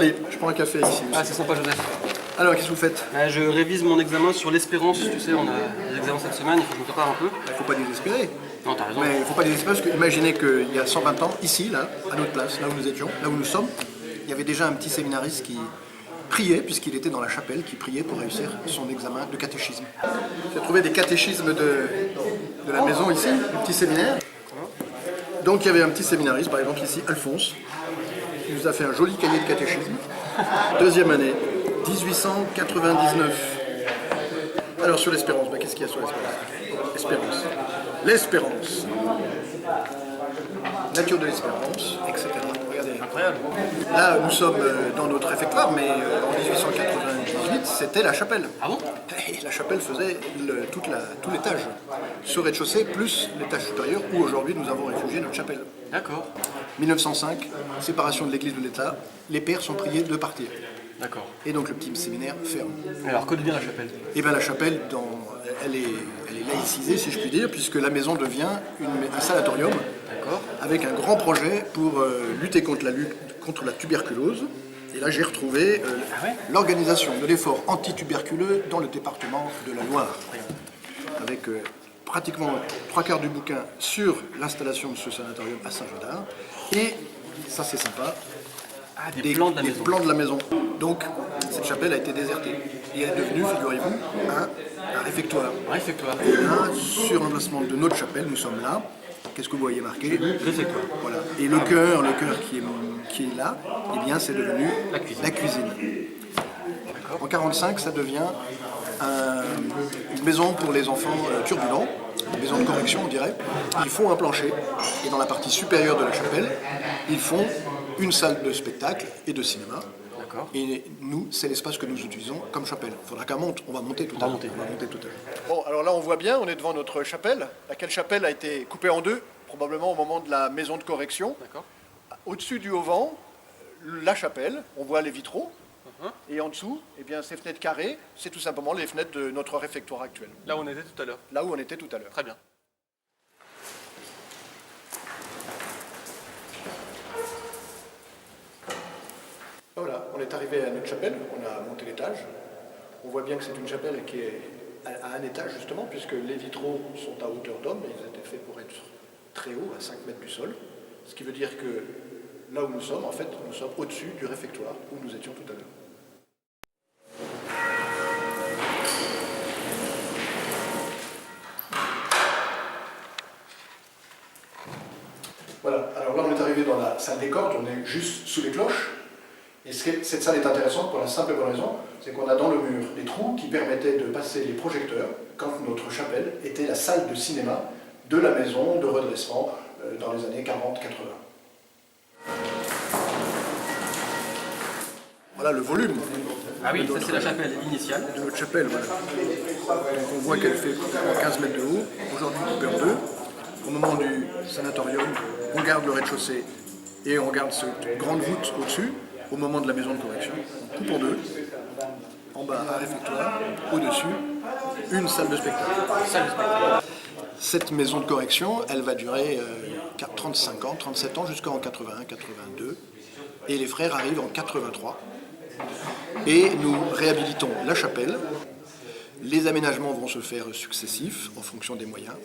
Allez, je prends un café ici. Ah, c'est sympa, Joseph. Alors, qu'est-ce que vous faites? Je révise mon examen sur l'espérance. Tu sais, on a des examens cette semaine, il faut que je me prépare un peu. Il ne faut pas désespérer. Non, t'as raison. Mais il ne faut pas désespérer parce que imaginez qu'il y a 120 ans, ici, là, à notre place, là où nous étions, là où nous sommes, il y avait déjà un petit séminariste qui priait, puisqu'il était dans la chapelle, qui priait pour réussir son examen de catéchisme. J'ai trouvé des catéchismes de la maison ici, du petit séminaire. Donc il y avait un petit séminariste, par exemple ici, Alphonse, qui nous a fait un joli cahier de catéchisme. Deuxième année, 1899. Alors sur l'espérance, qu'est-ce qu'il y a sur l'espérance? L'espérance. Nature de l'espérance, etc. Regardez. Incroyable. Là, nous sommes dans notre réfectoire, mais en 1898, c'était la chapelle. Ah bon? Et la chapelle faisait tout l'étage. Ce rez-de-chaussée, plus l'étage supérieur, où aujourd'hui nous avons réfugié notre chapelle. D'accord. 1905, séparation de l'église de l'État, les pères sont priés de partir. D'accord. Et donc le petit séminaire ferme. Alors, que devient la chapelle? Et bien la chapelle, elle est laïcisée, si je puis dire, puisque la maison devient un sanatorium. D'accord. Avec un grand projet pour lutter contre la tuberculose. Et là, j'ai retrouvé l'organisation de l'effort anti-tuberculeux dans le département de la Loire. Avec pratiquement 3/4 du bouquin sur l'installation de ce sanatorium à Saint-Gaudard. Et, ça c'est sympa, des plans de la des maison. plans de la maison. Donc, cette chapelle a été désertée. Et elle est devenue, figurez-vous, un réfectoire. Un réfectoire. Et là, sur emplacement de notre chapelle, nous sommes là. Qu'est-ce que vous voyez marqué? Réfectoire. Voilà. Et le cœur qui est là, eh bien, c'est devenu la cuisine. En 1945, ça devient une maison pour les enfants turbulents, une maison de correction, on dirait. Ils font un plancher, et dans la partie supérieure de la chapelle, ils font une salle de spectacle et de cinéma. Et nous, c'est l'espace que nous utilisons comme chapelle. Il faudra qu'elle monte, on va monter tout à l'heure. Bon, alors là, on voit bien, on est devant notre chapelle, laquelle chapelle a été coupée en deux, probablement au moment de la maison de correction. Au-dessus du auvent, la chapelle, on voit les vitraux, et en dessous, eh bien, ces fenêtres carrées, c'est tout simplement les fenêtres de notre réfectoire actuel. Là où on était tout à l'heure. Là où on était tout à l'heure. Très bien. Voilà, on est arrivé à notre chapelle, on a monté l'étage. On voit bien que c'est une chapelle qui est à un étage justement, puisque les vitraux sont à hauteur d'homme, et ils étaient faits pour être très haut, à 5 mètres du sol. Ce qui veut dire que là où nous sommes, en fait, nous sommes au-dessus du réfectoire où nous étions tout à l'heure. Voilà, alors là on est arrivé dans la salle des cordes, on est juste sous les cloches. Et cette salle est intéressante pour la simple bonne raison, c'est qu'on a dans le mur des trous qui permettaient de passer les projecteurs quand notre chapelle était la salle de cinéma de la maison de redressement dans les années 40-80. Voilà le volume. Ah oui, ça c'est la chapelle initiale. De notre chapelle, voilà. Donc on voit qu'elle fait 15 mètres de haut, aujourd'hui coupée en deux. Au moment du sanatorium, on garde le rez-de-chaussée et on garde cette grande voûte au-dessus. Au moment de la maison de correction, on coupe en deux, en bas un réfectoire, au-dessus une salle de spectacle. Cette maison de correction, elle va durer 35 ans, 37 ans, jusqu'en 81, 82, et les frères arrivent en 83, et nous réhabilitons la chapelle. Les aménagements vont se faire successifs en fonction des moyens,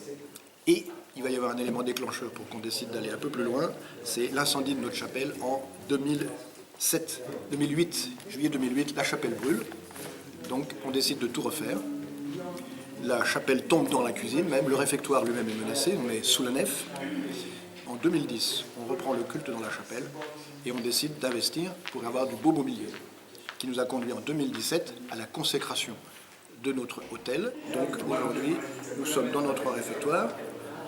et il va y avoir un élément déclencheur pour qu'on décide d'aller un peu plus loin, c'est l'incendie de notre chapelle en 2008, juillet 2008, la chapelle brûle, donc on décide de tout refaire. La chapelle tombe dans la cuisine, même le réfectoire lui-même est menacé, on est sous la nef. En 2010, on reprend le culte dans la chapelle et on décide d'investir pour avoir du beau mobilier, qui nous a conduit en 2017 à la consécration de notre hôtel. Donc aujourd'hui, nous sommes dans notre réfectoire,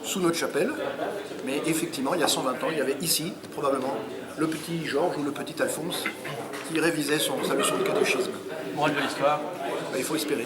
sous notre chapelle, mais effectivement, il y a 120 ans, il y avait ici, probablement, le petit Georges ou le petit Alphonse qui révisait sa leçon de catéchisme. Morale de l'histoire. Il faut espérer.